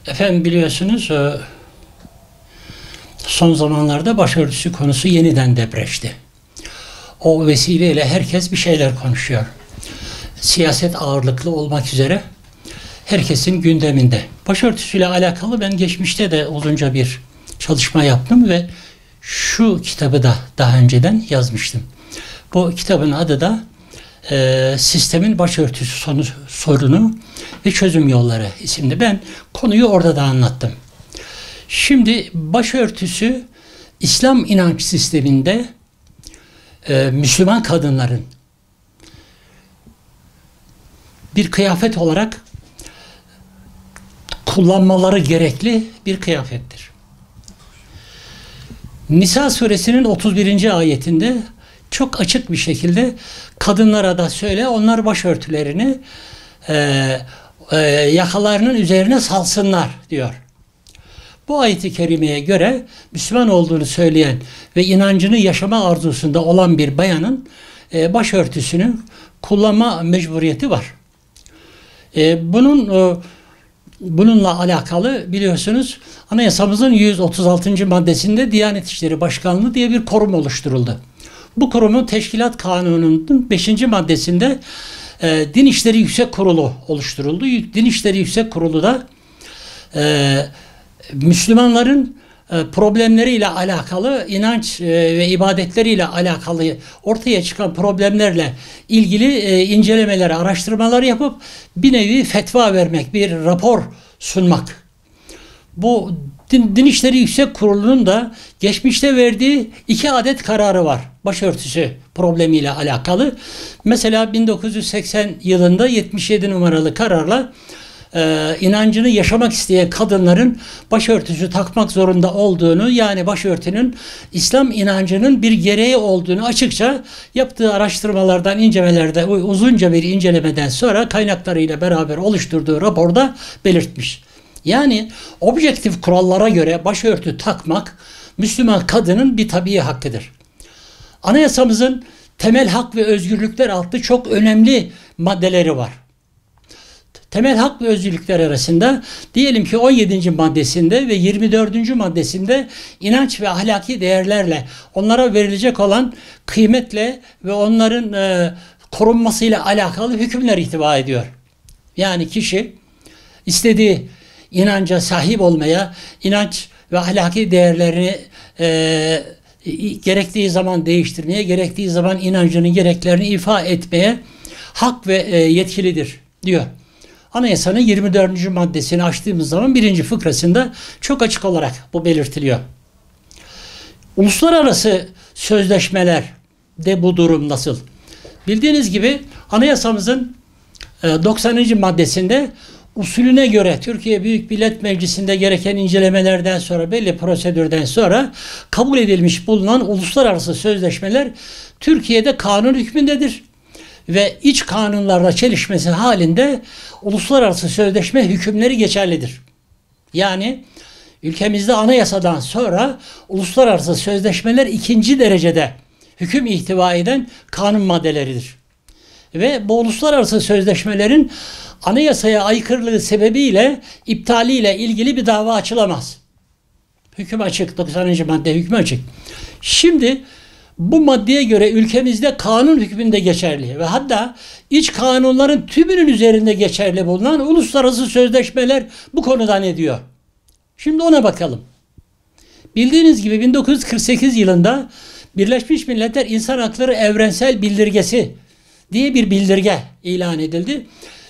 Efendim biliyorsunuz son zamanlarda başörtüsü konusu yeniden depreşti. O vesileyle herkes bir şeyler konuşuyor. Siyaset ağırlıklı olmak üzere herkesin gündeminde. Başörtüsüyle alakalı ben geçmişte de uzunca bir çalışma yaptım ve şu kitabı da daha önceden yazmıştım. Bu kitabın adı da Sistemin Başörtüsü Sorunu ve Çözüm Yolları isimli. Ben konuyu orada da anlattım. Şimdi başörtüsü İslam inanç sisteminde Müslüman kadınların bir kıyafet olarak kullanmaları gerekli bir kıyafettir. Nisa suresinin 31. ayetinde çok açık bir şekilde kadınlara da söyle, onlar başörtülerini yakalarının üzerine salsınlar diyor. Bu ayet-i kerimeye göre Müslüman olduğunu söyleyen ve inancını yaşama arzusunda olan bir bayanın başörtüsünü kullanma mecburiyeti var. Bununla alakalı biliyorsunuz Anayasamızın 136. maddesinde Diyanet İşleri Başkanlığı diye bir kurum oluşturuldu. Bu kurumun Teşkilat Kanunu'nun 5. maddesinde Din İşleri Yüksek Kurulu oluşturuldu. Din İşleri Yüksek Kurulu da Müslümanların problemleriyle alakalı, inanç ve ibadetleriyle alakalı ortaya çıkan problemlerle ilgili incelemeler, araştırmalar yapıp bir nevi fetva vermek, bir rapor sunmak. Bu Din İşleri Yüksek Kurulu'nun da geçmişte verdiği 2 adet kararı var başörtüsü problemiyle alakalı. Mesela 1980 yılında 77 numaralı kararla inancını yaşamak isteyen kadınların başörtüsü takmak zorunda olduğunu, yani başörtünün İslam inancının bir gereği olduğunu açıkça yaptığı araştırmalardan, incelemelerde, uzunca bir incelemeden sonra kaynaklarıyla beraber oluşturduğu raporda belirtmiş. Yani objektif kurallara göre başörtü takmak Müslüman kadının bir tabii hakkıdır. Anayasamızın temel hak ve özgürlükler adlı çok önemli maddeleri var. Temel hak ve özgürlükler arasında diyelim ki 17. maddesinde ve 24. maddesinde inanç ve ahlaki değerlerle, onlara verilecek olan kıymetle ve onların korunmasıyla alakalı hükümler ihtiva ediyor. Yani kişi istediği inanca sahip olmaya, inanç ve ahlaki değerlerini gerektiği zaman değiştirmeye, gerektiği zaman inancının gereklerini ifa etmeye hak ve yetkilidir diyor. Anayasanın 24. maddesini açtığımız zaman 1. fıkrasında çok açık olarak bu belirtiliyor. Uluslararası sözleşmelerde bu durum nasıl? Bildiğiniz gibi anayasamızın 90. maddesinde usulüne göre Türkiye Büyük Millet Meclisi'nde gereken incelemelerden sonra, belli prosedürden sonra kabul edilmiş bulunan uluslararası sözleşmeler Türkiye'de kanun hükmündedir. Ve iç kanunlarla çelişmesi halinde uluslararası sözleşme hükümleri geçerlidir. Yani ülkemizde anayasadan sonra uluslararası sözleşmeler 2. derecede hüküm ihtiva eden kanun maddeleridir. Ve bu uluslararası sözleşmelerin anayasaya aykırılığı sebebiyle iptaliyle ilgili bir dava açılamaz. Hüküm açık. 90. madde hükmü açık. Şimdi bu maddeye göre ülkemizde kanun hükmünde geçerli ve hatta iç kanunların tümünün üzerinde geçerli bulunan uluslararası sözleşmeler bu konuda ne diyor? Şimdi ona bakalım. Bildiğiniz gibi 1948 yılında Birleşmiş Milletler İnsan Hakları Evrensel Bildirgesi diye bir bildirge ilan edildi.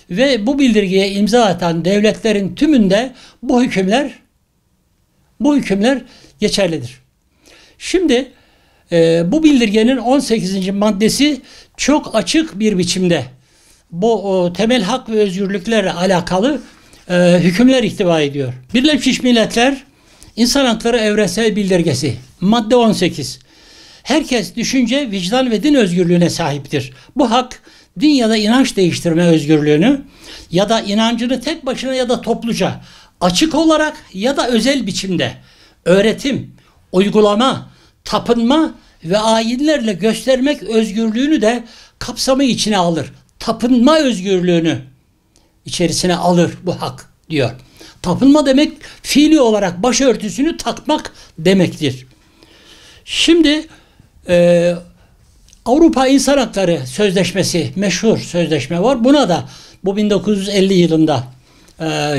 Ve bu bildirgeye imza atan devletlerin tümünde bu hükümler geçerlidir. Şimdi bu bildirgenin 18. maddesi çok açık bir biçimde bu temel hak ve özgürlüklerle alakalı hükümler ihtiva ediyor. Birleşmiş Milletler İnsan Hakları Evrensel Bildirgesi madde 18. Herkes düşünce, vicdan ve din özgürlüğüne sahiptir. Bu hak din ya da inanç değiştirme özgürlüğünü ya da inancını tek başına ya da topluca açık olarak ya da özel biçimde öğretim, uygulama, tapınma ve ayinlerle göstermek özgürlüğünü de kapsamı içine alır. Tapınma özgürlüğünü içerisine alır bu hak diyor. Tapınma demek fiili olarak başörtüsünü takmak demektir. Şimdi Avrupa İnsan Hakları Sözleşmesi, meşhur sözleşme var. Buna da bu 1950 yılında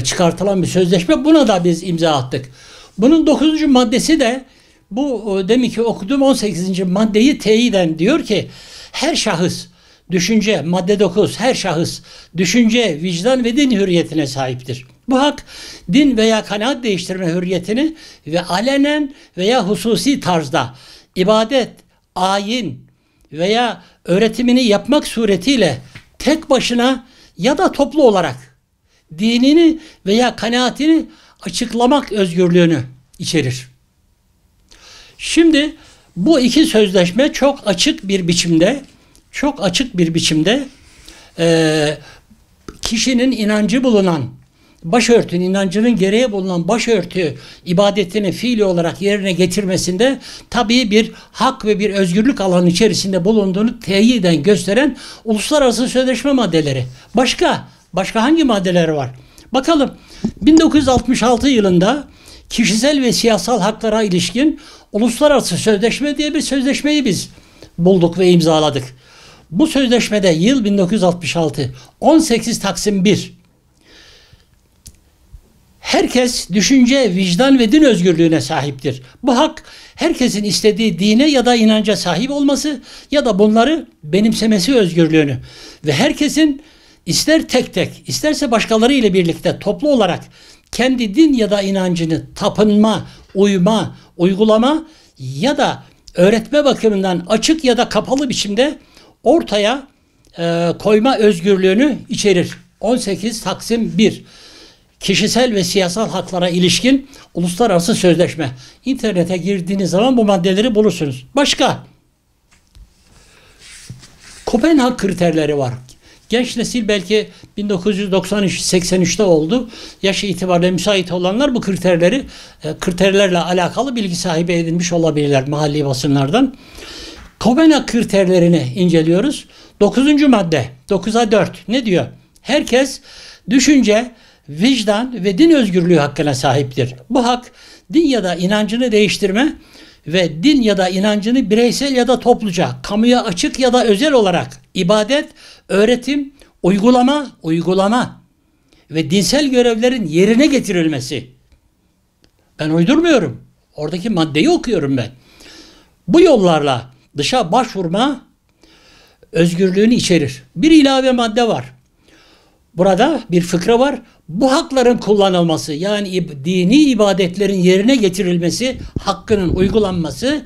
çıkartılan bir sözleşme. Buna da biz imza attık. Bunun 9. maddesi de bu demin ki okuduğum 18. maddeyi teyiden diyor ki her şahıs düşünce, madde 9, her şahıs düşünce, vicdan ve din hürriyetine sahiptir. Bu hak din veya kanaat değiştirme hürriyetini ve alenen veya hususi tarzda ibadet, ayin veya öğretimini yapmak suretiyle tek başına ya da toplu olarak dinini veya kanaatini açıklamak özgürlüğünü içerir. Şimdi bu iki sözleşme çok açık bir biçimde kişinin inancı bulunan başörtünün, inancının gereği bulunan başörtü ibadetini fiili olarak yerine getirmesinde tabii bir hak ve bir özgürlük alanı içerisinde bulunduğunu teyiden gösteren uluslararası sözleşme maddeleri. Başka hangi maddeler var? Bakalım. 1966 yılında kişisel ve siyasal haklara ilişkin uluslararası sözleşme diye bir sözleşmeyi biz bulduk ve imzaladık. Bu sözleşmede yıl 1966, 18 Taksim 1. Herkes düşünce, vicdan ve din özgürlüğüne sahiptir. Bu hak herkesin istediği dine ya da inanca sahip olması ya da bunları benimsemesi özgürlüğünü ve herkesin ister tek tek, isterse başkaları ile birlikte toplu olarak kendi din ya da inancını tapınma, uyma, uygulama ya da öğretme bakımından açık ya da kapalı biçimde ortaya koyma özgürlüğünü içerir. 18 Taksim 1. Kişisel ve siyasal haklara ilişkin uluslararası sözleşme. İnternete girdiğiniz zaman bu maddeleri bulursunuz. Başka? Kopenhag kriterleri var. Genç nesil belki 1993-83'te oldu. Yaşı itibariyle müsait olanlar bu kriterlerle alakalı bilgi sahibi edinmiş olabilirler mahalli basınlardan. Kopenhag kriterlerini inceliyoruz. 9. madde 9'a 4 ne diyor? Herkes düşünce, vicdan ve din özgürlüğü hakkına sahiptir. Bu hak din ya da inancını değiştirme ve din ya da inancını bireysel ya da topluca, kamuya açık ya da özel olarak ibadet, öğretim, uygulama ve dinsel görevlerin yerine getirilmesi. Ben uydurmuyorum. Oradaki maddeyi okuyorum ben. Bu yollarla dışa başvurma özgürlüğünü içerir. Bir ilave madde var. Burada bir fıkra var. Bu hakların kullanılması yani dini ibadetlerin yerine getirilmesi, hakkının uygulanması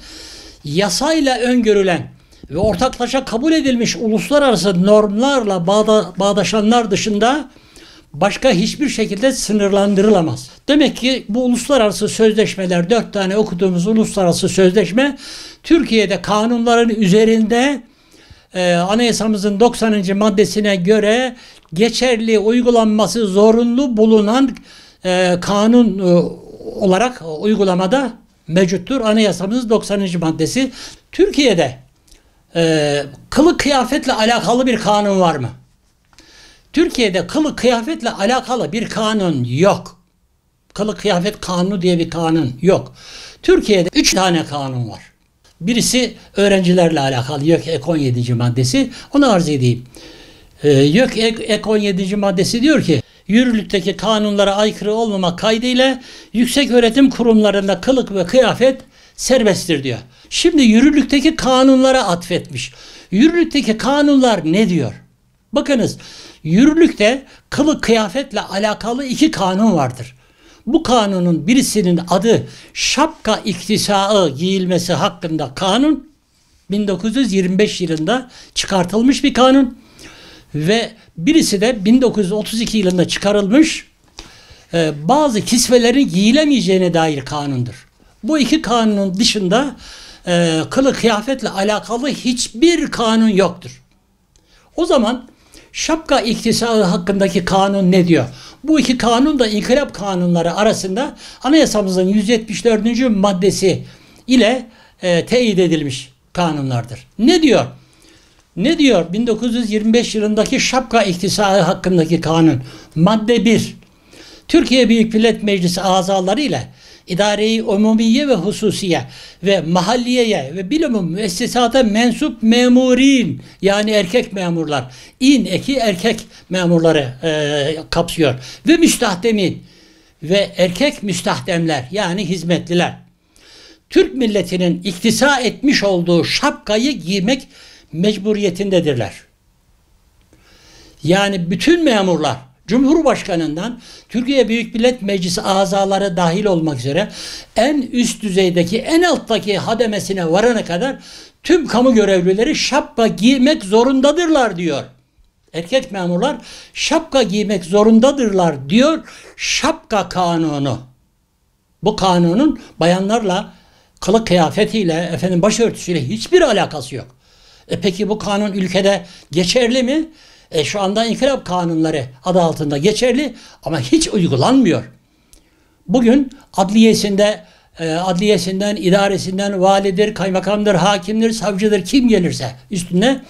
yasayla öngörülen ve ortaklaşa kabul edilmiş uluslararası normlarla bağdaşanlar dışında başka hiçbir şekilde sınırlandırılamaz. Demek ki bu uluslararası sözleşmeler, 4 tane okuduğumuz uluslararası sözleşme Türkiye'de kanunların üzerinde anayasamızın 90. maddesine göre geçerli, uygulanması zorunlu bulunan kanun olarak uygulamada mevcuttur. Anayasamızın 90. maddesi. Türkiye'de kılık kıyafetle alakalı bir kanun var mı? Türkiye'de kılık kıyafetle alakalı bir kanun yok. Kılık kıyafet kanunu diye bir kanun yok. Türkiye'de 3 tane kanun var. Birisi öğrencilerle alakalı YÖK Ek 17. maddesi. Onu arz edeyim. YÖK Ek 17. maddesi diyor ki yürürlükteki kanunlara aykırı olmamak kaydıyla yüksek öğretim kurumlarında kılık ve kıyafet serbesttir diyor. Şimdi yürürlükteki kanunlara atfetmiş. Yürürlükteki kanunlar ne diyor? Bakınız, yürürlükte kılık kıyafetle alakalı 2 kanun vardır. Bu kanunun birisinin adı şapka iktisağı giyilmesi hakkında kanun. 1925 yılında çıkartılmış bir kanun. Ve birisi de 1932 yılında çıkarılmış bazı kisvelerin giyilemeyeceğine dair kanundur. Bu 2 kanunun dışında kılık kıyafetle alakalı hiçbir kanun yoktur. O zaman şapka iktisağı hakkındaki kanun ne diyor? Bu 2 kanun da inkılap kanunları arasında anayasamızın 174. maddesi ile teyit edilmiş kanunlardır. Ne diyor? Ne diyor? 1925 yılındaki şapka iktisağı hakkındaki kanun. Madde 1. Türkiye Büyük Millet Meclisi azaları ile idare-i umumiye ve hususiye ve mahalliyeye ve bilumum müessesata mensup memurin, yani erkek memurlar, in eki erkek memurları kapsıyor ve müstahdemin ve erkek müstahdemler, yani hizmetliler, Türk milletinin iktisa etmiş olduğu şapkayı giymek mecburiyetindedirler. Yani bütün memurlar, Cumhurbaşkanından Türkiye Büyük Millet Meclisi azaları dahil olmak üzere en üst düzeydeki, en alttaki hademesine varana kadar tüm kamu görevlileri şapka giymek zorundadırlar diyor. Erkek memurlar şapka giymek zorundadırlar diyor şapka kanunu. Bu kanunun bayanlarla, kılık kıyafetiyle, başörtüsüyle hiçbir alakası yok. Peki bu kanun ülkede geçerli mi? Şu anda inkılap kanunları adı altında geçerli ama hiç uygulanmıyor. Bugün adliyesinden, idaresinden, validir, kaymakamdır, hakimdir, savcıdır, kim gelirse üstüne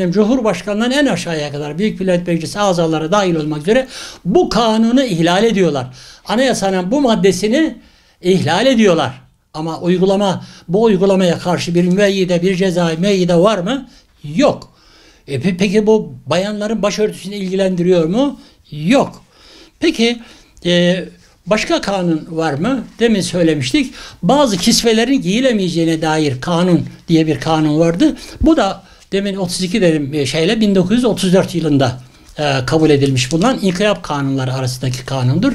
Cumhurbaşkanından en aşağıya kadar Büyük Millet Meclisi azaları dahil olmak üzere bu kanunu ihlal ediyorlar. Anayasanın bu maddesini ihlal ediyorlar. Ama bu uygulamaya karşı bir müeyyide, bir cezai müeyyide var mı? Yok. Peki bu bayanların başörtüsünü ilgilendiriyor mu? Yok. Peki başka kanun var mı? Demin söylemiştik. Bazı kisvelerin giyilemeyeceğine dair kanun diye bir kanun vardı. Bu da demin 32 dedim 1934 yılında kabul edilmiş bulunan inkılap kanunları arasındaki kanundur.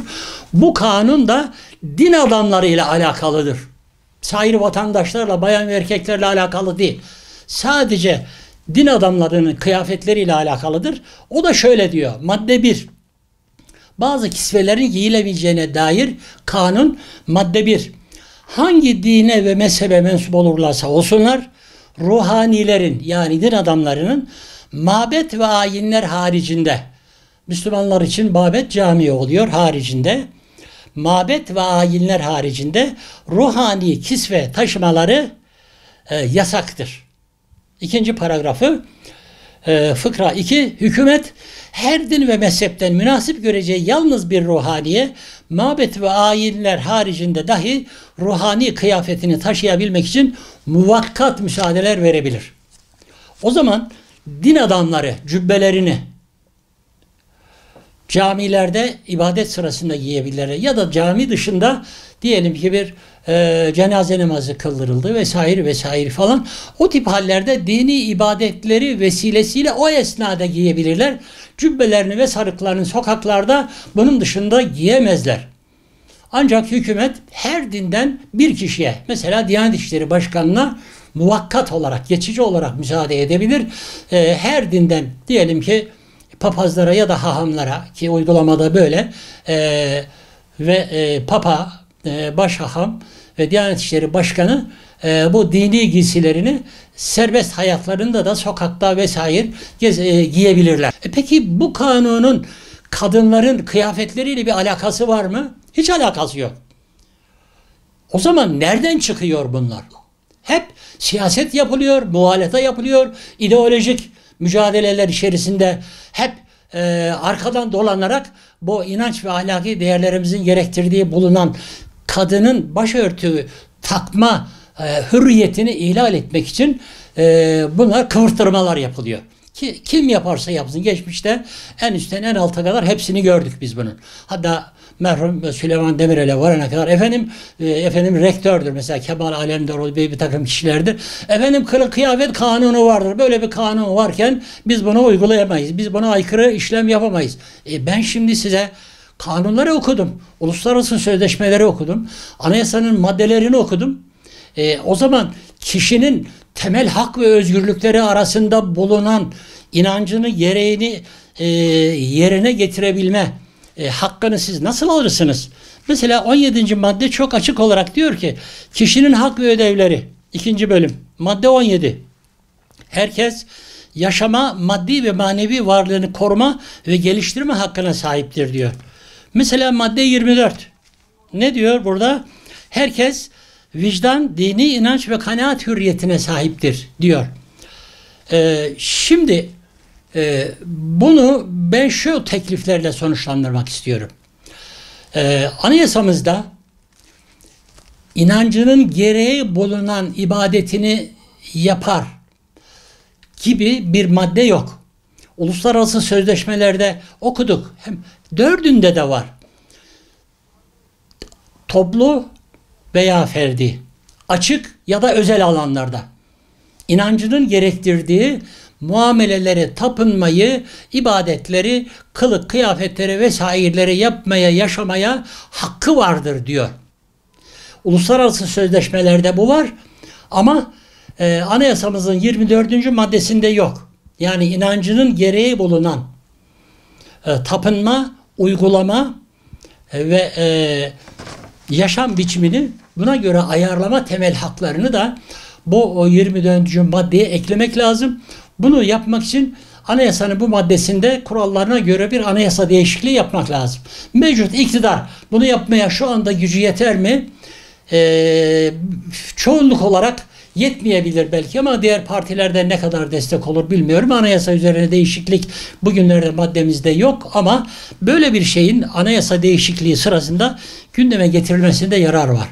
Bu kanun da din adamlarıyla alakalıdır. Sair vatandaşlarla, bayan ve erkeklerle alakalı değil. Sadece din adamlarının kıyafetleriyle alakalıdır. O da şöyle diyor. Madde 1. Bazı kisvelerin giyilemeyeceğine dair kanun madde 1. Hangi dine ve mezhebe mensup olurlarsa olsunlar, ruhanilerin, yani din adamlarının mabet ve ayinler haricinde, Müslümanlar için mabet cami oluyor haricinde, mabet ve ayinler haricinde ruhani kisve taşımaları yasaktır. İkinci paragrafı fıkra 2. Hükümet her din ve mezhepten münasip göreceği yalnız bir ruhaniye, mabet ve ayinler haricinde dahi ruhani kıyafetini taşıyabilmek için muvakkat müsaadeler verebilir. O zaman din adamları cübbelerini camilerde ibadet sırasında giyebilirler ya da cami dışında diyelim ki bir cenaze namazı kıldırıldı vesaire vesaire falan, o tip hallerde dini ibadetleri vesilesiyle o esnada giyebilirler. Cübbelerini ve sarıklarını sokaklarda bunun dışında giyemezler. Ancak hükümet her dinden bir kişiye, mesela Diyanet İşleri Başkanı'na muvakkat olarak, geçici olarak müsaade edebilir. Her dinden diyelim ki papazlara ya da hahamlara, ki uygulamada böyle papa, başhaham ve Diyanet İşleri Başkanı bu dini giysilerini serbest hayatlarında da sokakta vesaire giyebilirler. Peki bu kanunun kadınların kıyafetleriyle bir alakası var mı? Hiç alakası yok. O zaman nereden çıkıyor bunlar? Hep siyaset yapılıyor, muhalefet yapılıyor, ideolojik mücadeleler içerisinde hep arkadan dolanarak bu inanç ve ahlaki değerlerimizin gerektirdiği bulunan kadının başörtü takma hürriyetini ihlal etmek için bunlar kıvırtırmalar yapılıyor. Ki kim yaparsa yapsın, geçmişte en üstten en alta kadar hepsini gördük biz bunun. Hatta merhum Süleyman Demirel'e varana kadar efendim rektördür mesela, Kemal Alemdaroğlu bir takım kişilerdir. Kılık kıyafet kanunu vardır. Böyle bir kanun varken biz bunu uygulayamayız. Biz buna aykırı işlem yapamayız. Ben şimdi size kanunları okudum. Uluslararası sözleşmeleri okudum. Anayasanın maddelerini okudum. O zaman kişinin temel hak ve özgürlükleri arasında bulunan inancını, gereğini yerine getirebilme hakkını siz nasıl alırsınız? Mesela 17. madde çok açık olarak diyor ki kişinin hak ve ödevleri, 2. bölüm madde 17. Herkes yaşama, maddi ve manevi varlığını koruma ve geliştirme hakkına sahiptir diyor. Mesela madde 24. Ne diyor burada? Herkes vicdan, dini inanç ve kanaat hürriyetine sahiptir diyor. Şimdi bunu ben şu tekliflerle sonuçlandırmak istiyorum. Anayasamızda inancının gereği bulunan ibadetini yapar gibi bir madde yok. Uluslararası sözleşmelerde okuduk. Hem dördünde de var. Toplu veya ferdi, açık ya da özel alanlarda inancının gerektirdiği muameleleri, tapınmayı, ibadetleri, kılık, kıyafetleri vesaireleri yapmaya, yaşamaya hakkı vardır diyor. Uluslararası sözleşmelerde bu var ama anayasamızın 24. maddesinde yok. Yani inancının gereği bulunan tapınma, uygulama ve yaşam biçimini buna göre ayarlama temel haklarını da bu 24. maddeye eklemek lazım. Bunu yapmak için anayasanın bu maddesinde kurallarına göre bir anayasa değişikliği yapmak lazım. Mevcut iktidar bunu yapmaya şu anda gücü yeter mi? Çoğunluk olarak yetmeyebilir belki ama diğer partilerden ne kadar destek olur bilmiyorum. Anayasa üzerine değişiklik bugünlerde maddemizde yok ama böyle bir şeyin anayasa değişikliği sırasında gündeme getirilmesinde yarar var.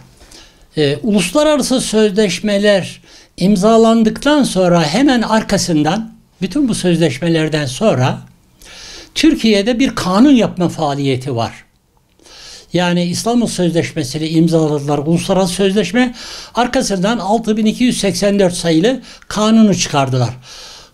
Uluslararası sözleşmeler imzalandıktan sonra hemen arkasından bütün bu sözleşmelerden sonra Türkiye'de bir kanun yapma faaliyeti var. Yani İstanbul Sözleşmesi'ni imzaladılar, uluslararası sözleşme. Arkasından 6284 sayılı kanunu çıkardılar.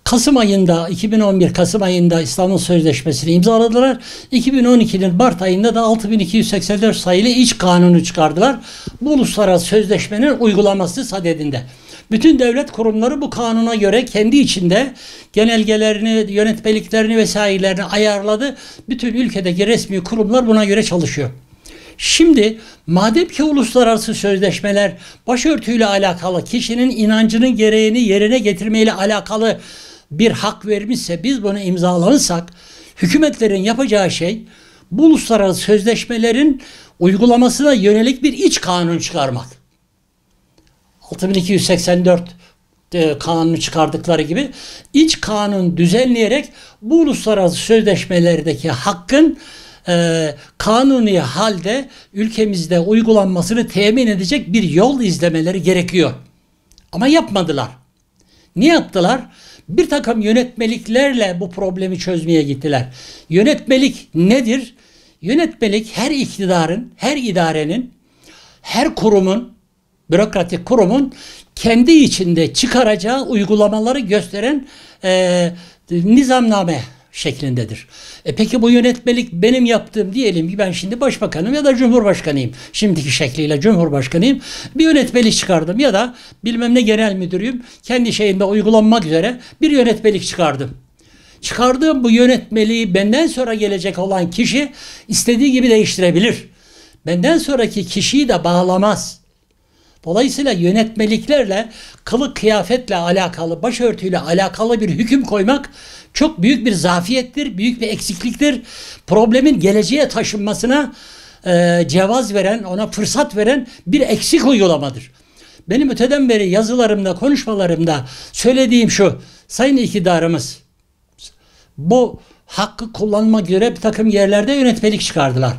Kasım ayında, 2011 Kasım ayında İstanbul Sözleşmesi'ni imzaladılar. 2012'nin Mart ayında da 6284 sayılı iç kanunu çıkardılar. Bu uluslararası sözleşmenin uygulaması sadedinde. Bütün devlet kurumları bu kanuna göre kendi içinde genelgelerini, yönetmeliklerini vesairelerini ayarladı. Bütün ülkedeki resmi kurumlar buna göre çalışıyor. Şimdi madem ki uluslararası sözleşmeler başörtüyle alakalı, kişinin inancının gereğini yerine getirmeyle alakalı bir hak vermişse, biz bunu imzalamışsak, hükümetlerin yapacağı şey bu uluslararası sözleşmelerin uygulamasına yönelik bir iç kanun çıkarmak. 6284 kanunu çıkardıkları gibi iç kanun düzenleyerek bu uluslararası sözleşmelerdeki hakkın kanuni halde ülkemizde uygulanmasını temin edecek bir yol izlemeleri gerekiyor. Ama yapmadılar. Ne yaptılar? Bir takım yönetmeliklerle bu problemi çözmeye gittiler. Yönetmelik nedir? Yönetmelik her iktidarın, her idarenin, her kurumun, bürokratik kurumun kendi içinde çıkaracağı uygulamaları gösteren nizamname şeklindedir. Peki bu yönetmelik benim yaptığım, diyelim ki ben şimdi başbakanım ya da cumhurbaşkanıyım. Şimdiki şekliyle cumhurbaşkanıyım. Bir yönetmelik çıkardım ya da bilmem ne genel müdürüyüm. Kendi şeyinde uygulanmak üzere bir yönetmelik çıkardım. Çıkardığım bu yönetmeliği benden sonra gelecek olan kişi istediği gibi değiştirebilir. Benden sonraki kişiyi de bağlamaz. Dolayısıyla yönetmeliklerle, kılık kıyafetle alakalı, başörtüyle alakalı bir hüküm koymak çok büyük bir zafiyettir, büyük bir eksikliktir. Problemin geleceğe taşınmasına cevaz veren, ona fırsat veren bir eksik uygulamadır. Benim öteden beri yazılarımda, konuşmalarımda söylediğim şu: sayın iktidarımız bu hakkı kullanmak üzere bir takım yerlerde yönetmelik çıkardılar.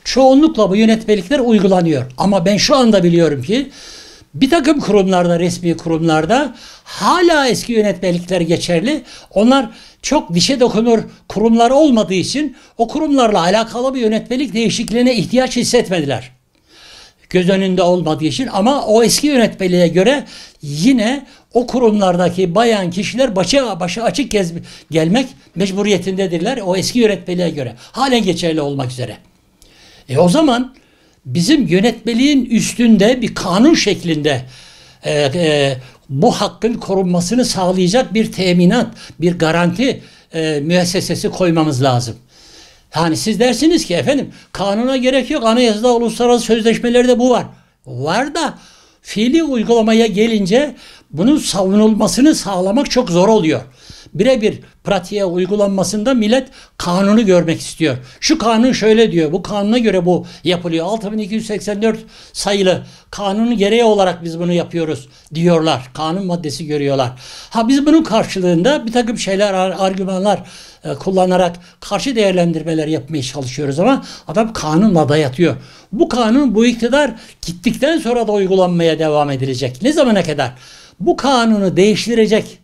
Çoğunlukla bu yönetmelikler uygulanıyor. Ama ben şu anda biliyorum ki bir takım kurumlarda, resmi kurumlarda hala eski yönetmelikler geçerli. Onlar çok dişe dokunur kurumlar olmadığı için o kurumlarla alakalı bir yönetmelik değişikliğine ihtiyaç hissetmediler. Göz önünde olmadığı için, ama o eski yönetmeliğe göre yine o kurumlardaki bayan kişiler başı açık gelmek mecburiyetindedirler o eski yönetmeliğe göre. Halen geçerli olmak üzere. O zaman bizim yönetmeliğin üstünde bir kanun şeklinde bu hakkın korunmasını sağlayacak bir teminat, bir garanti müessesesi koymamız lazım. Yani siz dersiniz ki efendim kanuna gerek yok, anayasada, uluslararası sözleşmelerde bu var. Var da fiili uygulamaya gelince bunun savunulmasını sağlamak çok zor oluyor. birebir pratiğe uygulanmasında millet kanunu görmek istiyor. Şu kanun şöyle diyor, bu kanuna göre bu yapılıyor. 6284 sayılı kanunun gereği olarak biz bunu yapıyoruz diyorlar. Kanun maddesi görüyorlar. Ha biz bunun karşılığında bir takım şeyler, argümanlar kullanarak karşı değerlendirmeler yapmaya çalışıyoruz ama adam kanunla dayatıyor. Bu kanun, bu iktidar gittikten sonra da uygulanmaya devam edilecek. Ne zamana kadar? Bu kanunu değiştirecek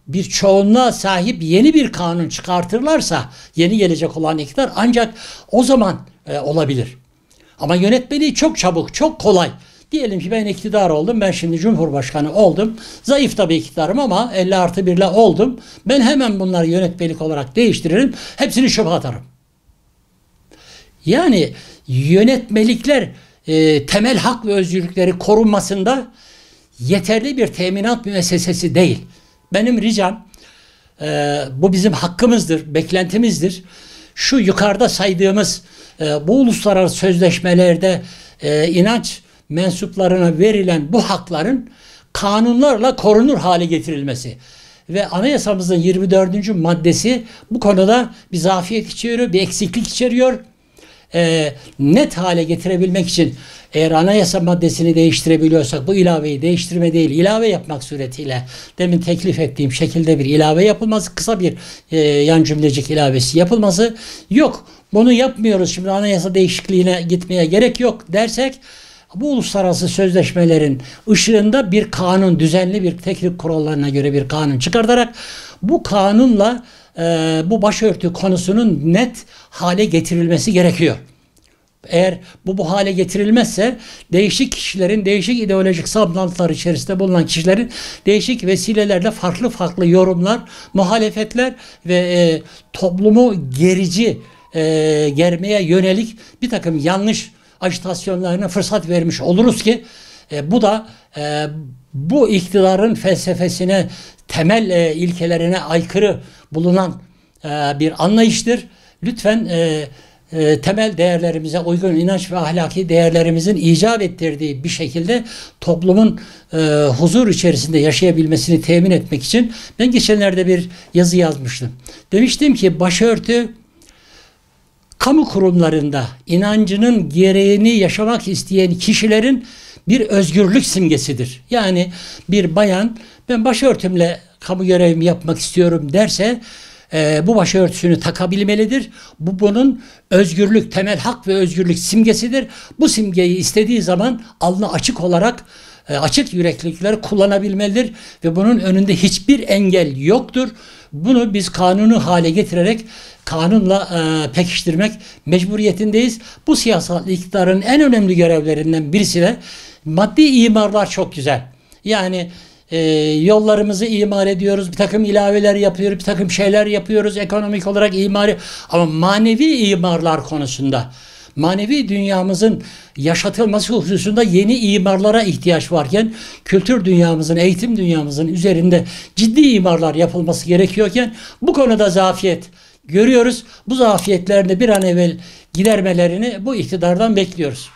bir çoğunluğa sahip yeni bir kanun çıkartırlarsa yeni gelecek olan iktidar ancak o zaman olabilir. Ama yönetmeliği çok çabuk, çok kolay. Diyelim ki ben iktidar oldum, ben şimdi Cumhurbaşkanı oldum. Zayıf tabii iktidarım ama 50+1 ile oldum. Ben hemen bunları yönetmelik olarak değiştiririm, hepsini çöpe atarım. Yani yönetmelikler temel hak ve özgürlükleri korunmasında yeterli bir teminat müessesesi değil. Benim ricam, bu bizim hakkımızdır, beklentimizdir. Şu yukarıda saydığımız bu uluslararası sözleşmelerde inanç mensuplarına verilen bu hakların kanunlarla korunur hale getirilmesi. Ve anayasamızın 24. maddesi bu konuda bir zafiyet içeriyor, bir eksiklik içeriyor. Net hale getirebilmek için eğer anayasa maddesini değiştirebiliyorsak bu ilaveyi değiştirme değil, ilave yapmak suretiyle demin teklif ettiğim şekilde bir ilave yapılması, kısa bir yan cümlecik ilavesi yapılması yok. Bunu yapmıyoruz, şimdi anayasa değişikliğine gitmeye gerek yok dersek bu uluslararası sözleşmelerin ışığında bir kanun, düzenli bir teknik kurallarına göre bir kanun çıkartarak bu kanunla bu başörtü konusunun net hale getirilmesi gerekiyor. Eğer bu hale getirilmezse değişik kişilerin, değişik ideolojik saplantılar içerisinde bulunan kişilerin değişik vesilelerle farklı yorumlar, muhalefetler ve toplumu germeye yönelik bir takım yanlış ajitasyonlarına fırsat vermiş oluruz ki bu da bu iktidarın felsefesine, temel ilkelerine aykırı bulunan bir anlayıştır. Lütfen temel değerlerimize uygun inanç ve ahlaki değerlerimizin icap ettirdiği bir şekilde toplumun huzur içerisinde yaşayabilmesini temin etmek için ben geçenlerde bir yazı yazmıştım. Demiştim ki başörtü kamu kurumlarında inancının gereğini yaşamak isteyen kişilerin bir özgürlük simgesidir. Yani bir bayan ben başörtümle kamu görevimi yapmak istiyorum derse bu başörtüsünü takabilmelidir. Bu bunun özgürlük, temel hak ve özgürlük simgesidir. Bu simgeyi istediği zaman alnı açık olarak açık yüreklilikler kullanabilmelidir ve bunun önünde hiçbir engel yoktur. Bunu biz kanunu hale getirerek kanunla pekiştirmek mecburiyetindeyiz. Bu siyasal iktidarın en önemli görevlerinden birisi de maddi imarlar çok güzel. Yani yollarımızı imar ediyoruz, bir takım ilaveler yapıyoruz, bir takım şeyler yapıyoruz ekonomik olarak imari, ama manevi imarlar konusunda, manevi dünyamızın yaşatılması hususunda yeni imarlara ihtiyaç varken, kültür dünyamızın, eğitim dünyamızın üzerinde ciddi imarlar yapılması gerekiyorken bu konuda zafiyet görüyoruz. Bu zafiyetlerini bir an evvel gidermelerini bu iktidardan bekliyoruz.